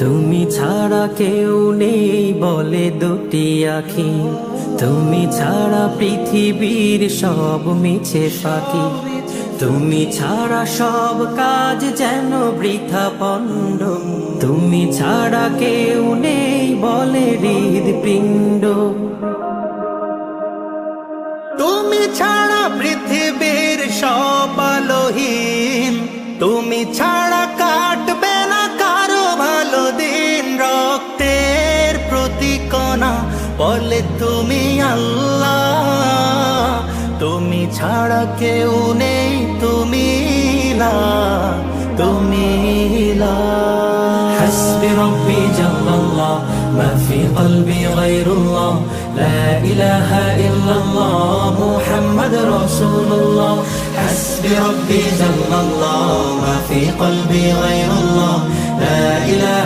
তুমি ছাড়া কেউ নেই বলে দুটি আঁখি, তুমি ছাড়া পৃথিবীর সব মিছে ফাঁকি, তুমি ছাড়া সব কাজ যেন বৃথা পণ্ড, তুমি ছাড়া কেউ নেই বলে হৃদপিণ্ড। তুমি ছাড়া পৃথিবীর সব আলোহীন, তুমি ছাড়া কাটবে না কারো ভালো দিন। রক্তের প্রতি কণা বলে তুমি আল্লাহ, তুমি ছাড়া কেউ নেই, তুমি লা, তুমি লা। حسبي ربي جل الله ما في قلبي غير الله لا إله إلا الله محمد رسول الله حسبي ربي جل الله ما في قلبي غير الله لا إله